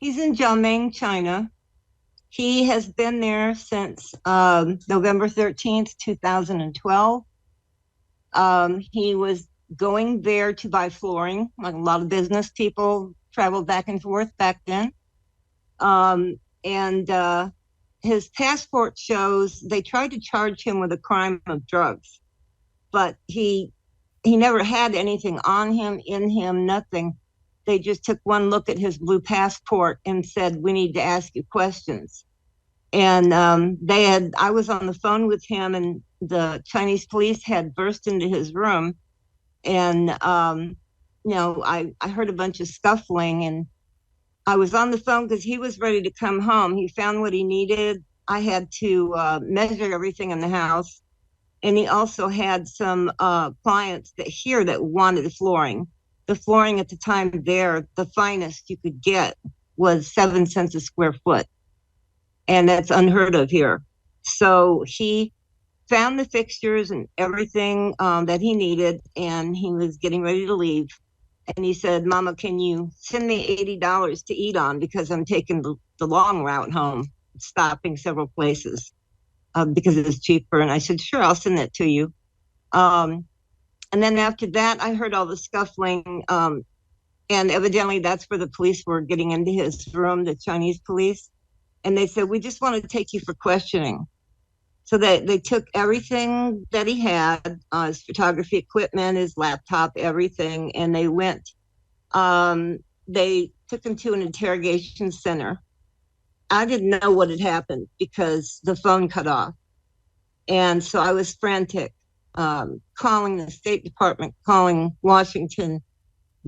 He's in Jiaming, China. He has been there since November 13th, 2012. He was going there to buy flooring, like a lot of business people traveled back and forth back then. And his passport shows they tried to charge him with a crime of drugs, but he never had anything on him, in him, nothing. They just took one look at his blue passport and said, "We need to ask you questions." And I was on the phone with him, and the Chinese police had burst into his room. And, I heard a bunch of scuffling, and I was on the phone because he was ready to come home. He found what he needed. I had to measure everything in the house. And he also had some clients that wanted flooring. The flooring at the time there, the finest you could get was 7 cents a square foot. And that's unheard of here. So he found the fixtures and everything that he needed, and he was getting ready to leave. And he said, "Mama, can you send me $80 to eat on, because I'm taking the long route home, stopping several places because it's cheaper." And I said, "Sure, I'll send that to you." And then after that, I heard all the scuffling. And evidently that's where the police were getting into his room, the Chinese police. And they said, "We just want to take you for questioning." So they took everything that he had, his photography equipment, his laptop, everything, and they went. They took him to an interrogation center. I didn't know what had happened because the phone cut off. And so I was frantic, calling the State Department, calling Washington,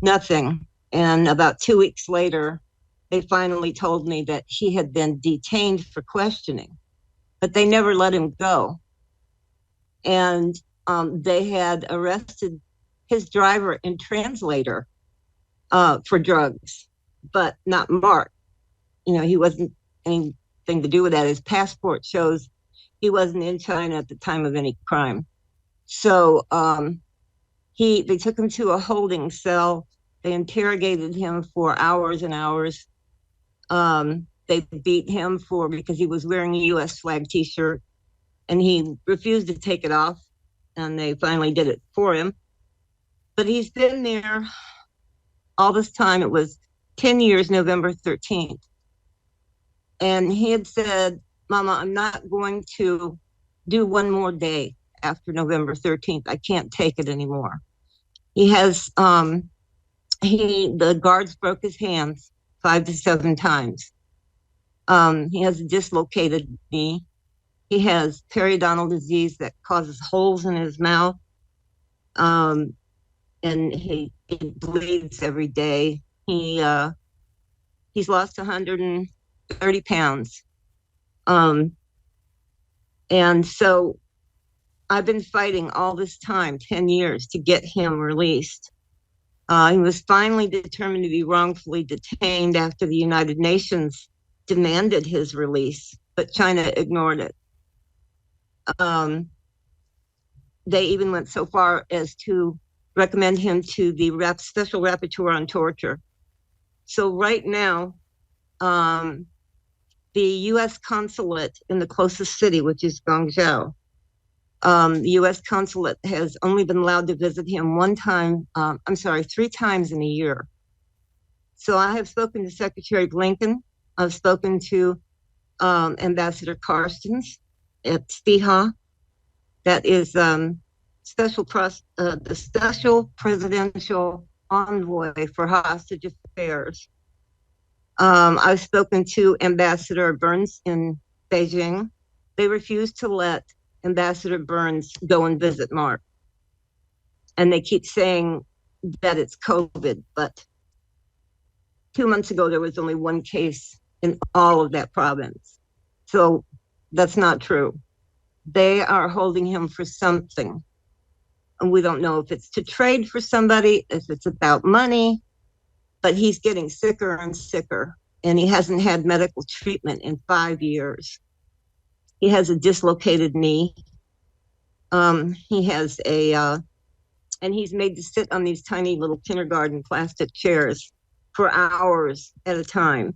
nothing. And about 2 weeks later, they finally told me that he had been detained for questioning, but they never let him go. And they had arrested his driver and translator for drugs, but not Mark. He wasn't anything to do with that. His passport shows he wasn't in China at the time of any crime. So they took him to a holding cell. They interrogated him for hours and hours. They beat him because he was wearing a U.S. flag T-shirt, and he refused to take it off, and they finally did it for him. But he's been there all this time. It was 10 years, November 13th. And he had said, "Mama, I'm not going to do one more day after November 13th. I can't take it anymore." He has, the guards broke his hands 5 to 7 times. He has a dislocated knee. He has periodontal disease that causes holes in his mouth. And he bleeds every day. He's lost 130 pounds. And so I've been fighting all this time, 10 years, to get him released. He was finally determined to be wrongfully detained after the United Nations demanded his release, but China ignored it. They even went so far as to recommend him to the Special Rapporteur on Torture. So right now, the U.S. consulate in the closest city, which is Guangzhou, the U.S. consulate has only been allowed to visit him 3 times in a year. So I have spoken to Secretary Blinken. I've spoken to Ambassador Carstens at SPIHA. That is the special presidential envoy for hostage affairs. I've spoken to Ambassador Burns in Beijing. They refused to let Ambassador Burns go and visit Mark. And they keep saying that it's COVID, but 2 months ago, there was only 1 case in all of that province. So that's not true. They are holding him for something. And we don't know if it's to trade for somebody, if it's about money, but he's getting sicker and sicker. And he hasn't had medical treatment in 5 years. He has a dislocated knee. He has and he's made to sit on these tiny little kindergarten plastic chairs for hours at a time.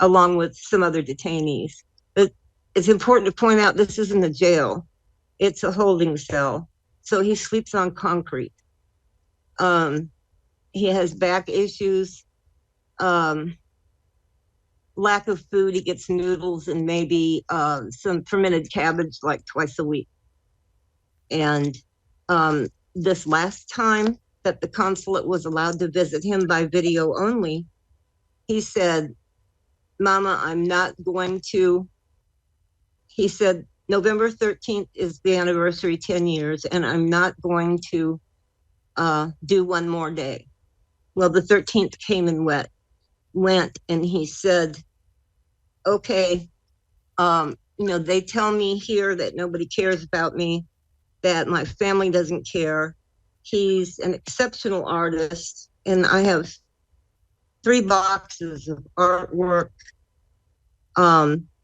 along with some other detainees. But it's important to point out this isn't a jail. It's a holding cell. So he sleeps on concrete. He has back issues, lack of food. He gets noodles and maybe some fermented cabbage like twice a week. And this last time that the consulate was allowed to visit him by video only, he said, "Mama, I'm not going to," he said, "November 13th is the anniversary, 10 years, and I'm not going to do one more day." Well, the 13th came and went, and he said, "Okay, they tell me here that nobody cares about me, that my family doesn't care. He's an exceptional artist, and I have 3 boxes of artwork,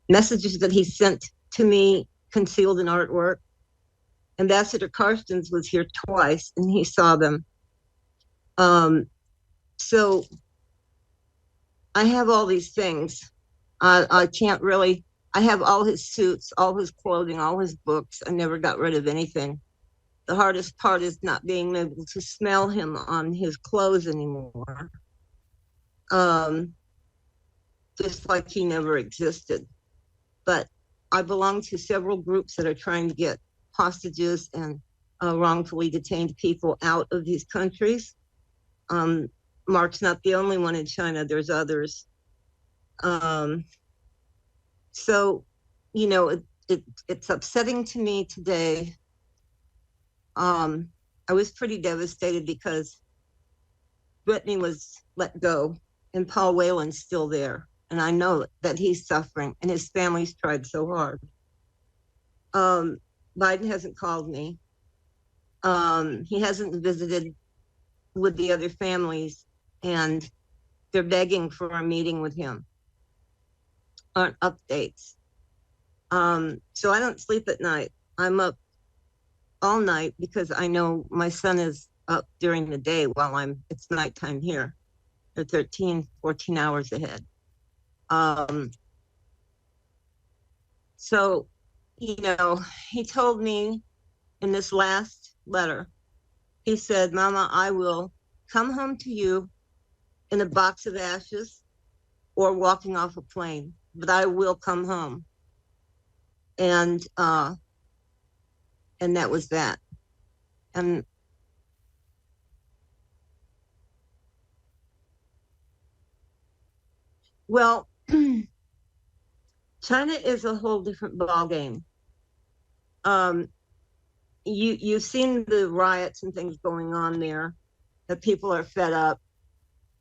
messages that he sent to me concealed in artwork. Ambassador Karstens was here twice, and he saw them. So I have all these things. I can't really, I have all his suits, all his clothing, all his books. I never got rid of anything. The hardest part is not being able to smell him on his clothes anymore. Just like he never existed. But I belong to several groups that are trying to get hostages and wrongfully detained people out of these countries. Mark's not the only one in China, there's others. So, it's upsetting to me today. I was pretty devastated because Brittany was let go and Paul Whelan's still there. And I know that he's suffering and his family's tried so hard. Biden hasn't called me. He hasn't visited with the other families, and they're begging for a meeting with him. Aren't updates. So I don't sleep at night. I'm up all night because I know my son is up during the day while it's nighttime here. They're 13, 14 hours ahead. So, he told me in this last letter, he said, "Mama, I will come home to you in a box of ashes or walking off a plane, but I will come home." And that was that. And well, China is a whole different ballgame. You've seen the riots and things going on there, that people are fed up,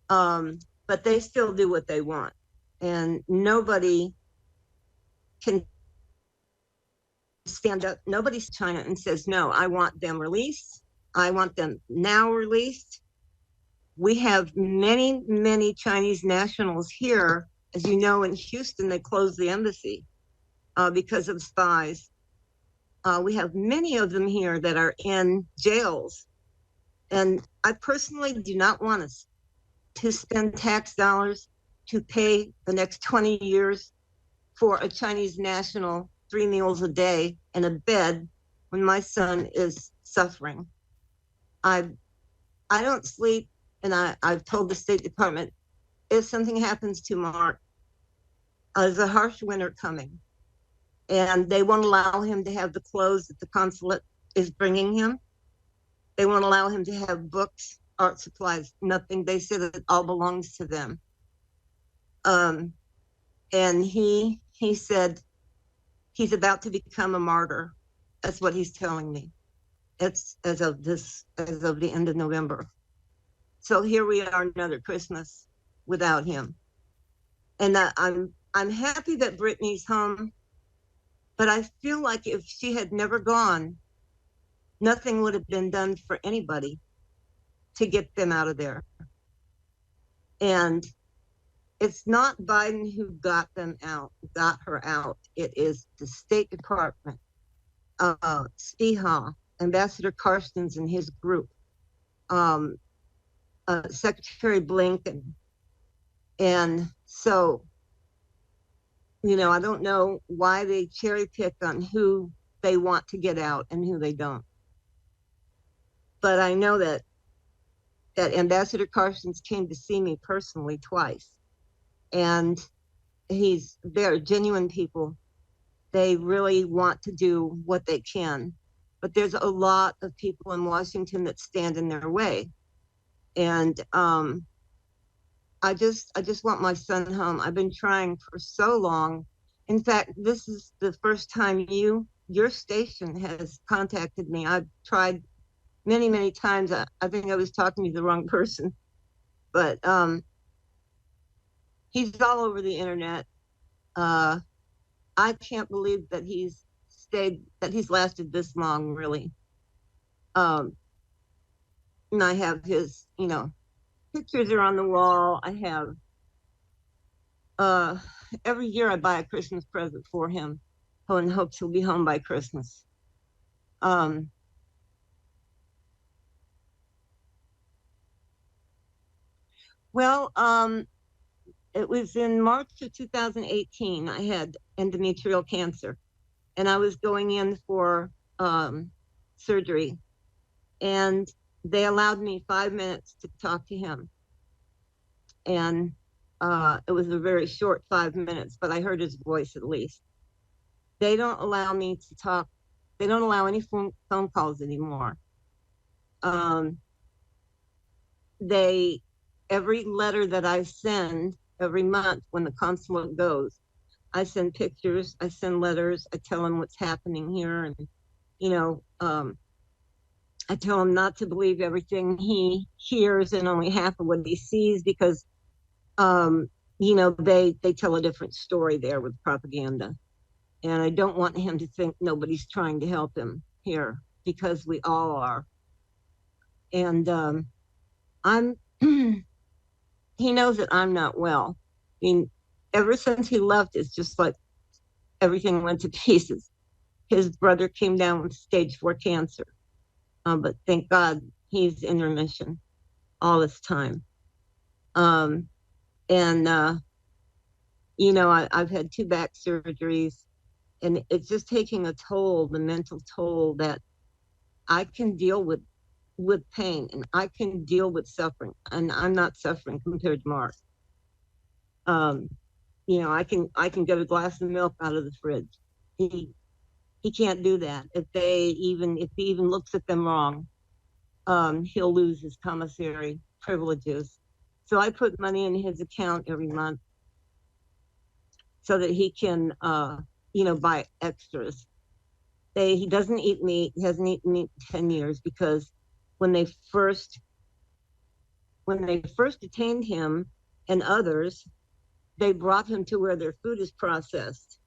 but they still do what they want. And nobody can stand up. Nobody's China and says, "No, I want them released. I want them now released." We have many, many Chinese nationals here. As you know, in Houston, they closed the embassy because of spies. We have many of them here that are in jails. And I personally do not want us to spend tax dollars to pay the next 20 years for a Chinese national 3 meals a day and a bed when my son is suffering. I don't sleep, and I've told the State Department, if something happens to Mark, there's a harsh winter coming, and they won't allow him to have the clothes that the consulate is bringing him. They won't allow him to have books, art supplies, nothing. They said it all belongs to them. And he said he's about to become a martyr. That's what he's telling me. It's as of the end of November. So here we are, another Christmas without him. And I'm happy that Brittany's home, but I feel like if she had never gone, nothing would have been done for anybody to get them out of there. And it's not Biden who got her out. It is the State Department, Spiha, Ambassador Karstens and his group, Secretary Blinken. And so I don't know why they cherry pick on who they want to get out and who they don't. But I know that Ambassador Carstens came to see me personally twice. And they're genuine people. They really want to do what they can. But there's a lot of people in Washington that stand in their way. And I just want my son home. I've been trying for so long. In fact, this is the first time your station has contacted me. I've tried many, many times. I think I was talking to the wrong person, but he's all over the internet. I can't believe that he's lasted this long, really. And I have his, pictures are on the wall. I have, every year I buy a Christmas present for him in hopes he'll be home by Christmas. Well, it was in March of 2018. I had endometrial cancer, and I was going in for surgery, and they allowed me 5 minutes to talk to him. And it was a very short 5 minutes, but I heard his voice at least. They don't allow me to talk. They don't allow any phone calls anymore. Every letter that I send every month when the consulate goes, I send pictures, I send letters, I tell them what's happening here. And, I tell him not to believe everything he hears and only half of what he sees, because, they tell a different story there with propaganda. And I don't want him to think nobody's trying to help him here, because we all are. And I'm, he knows that I'm not well. I mean, ever since he left, it's just like everything went to pieces. His brother came down with stage 4 cancer. But thank God he's in remission all this time. And, I've had 2 back surgeries, and it's just taking a toll, the mental toll, that I can deal with pain, and I can deal with suffering, and I'm not suffering compared to Mark. I can get a glass of milk out of the fridge. He can't do that. If he even looks at them wrong, he'll lose his commissary privileges. So I put money in his account every month so that he can, buy extras. He doesn't eat meat. He hasn't eaten meat in 10 years, because when they first detained him and others, they brought him to where their food is processed.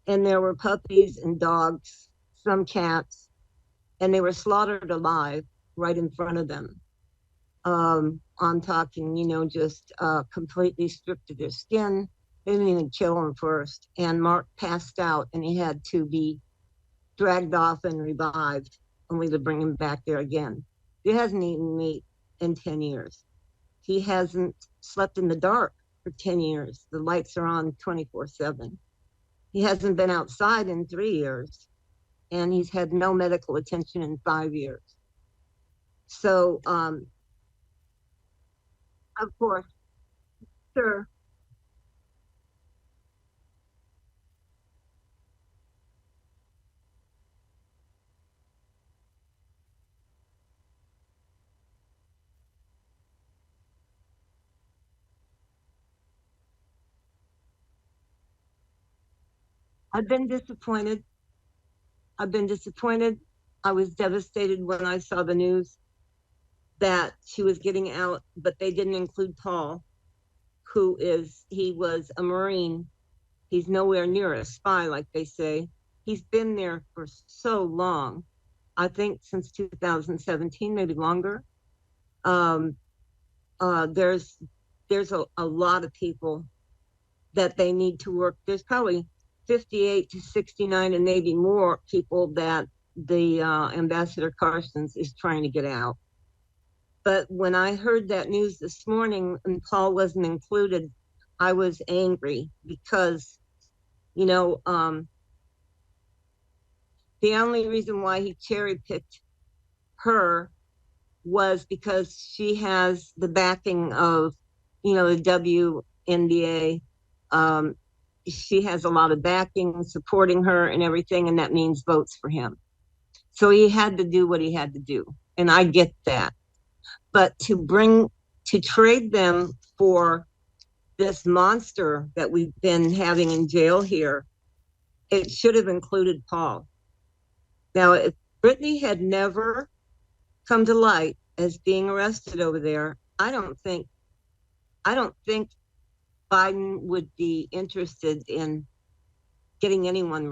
And there were puppies and dogs, some cats, and they were slaughtered alive right in front of them. I'm talking, just completely stripped of their skin. They didn't even kill him first. And Mark passed out, and he had to be dragged off and revived, only to bring him back there again. He hasn't eaten meat in 10 years. He hasn't slept in the dark for 10 years. The lights are on 24/7. He hasn't been outside in 3 years, and he's had no medical attention in 5 years. So, of course, sure. I've been disappointed. I've been disappointed. I was devastated when I saw the news that she was getting out, but they didn't include Paul, he was a Marine. He's nowhere near a spy, like they say. He's been there for so long. I think since 2017, maybe longer. Um, there's a lot of people that they need to work. There's probably 58 to 69 and maybe more people that the Ambassador Carstens is trying to get out. But when I heard that news this morning and Paul wasn't included, I was angry, because You know, the only reason why he cherry picked her was because she has the backing of, the WNBA. She has a lot of backing supporting her and everything, and that means votes for him. So he had to do what he had to do. And I get that. But to trade them for this monster that we've been having in jail here, it should have included Paul. Now, if Brittany had never come to light as being arrested over there, I don't think Biden would be interested in getting anyone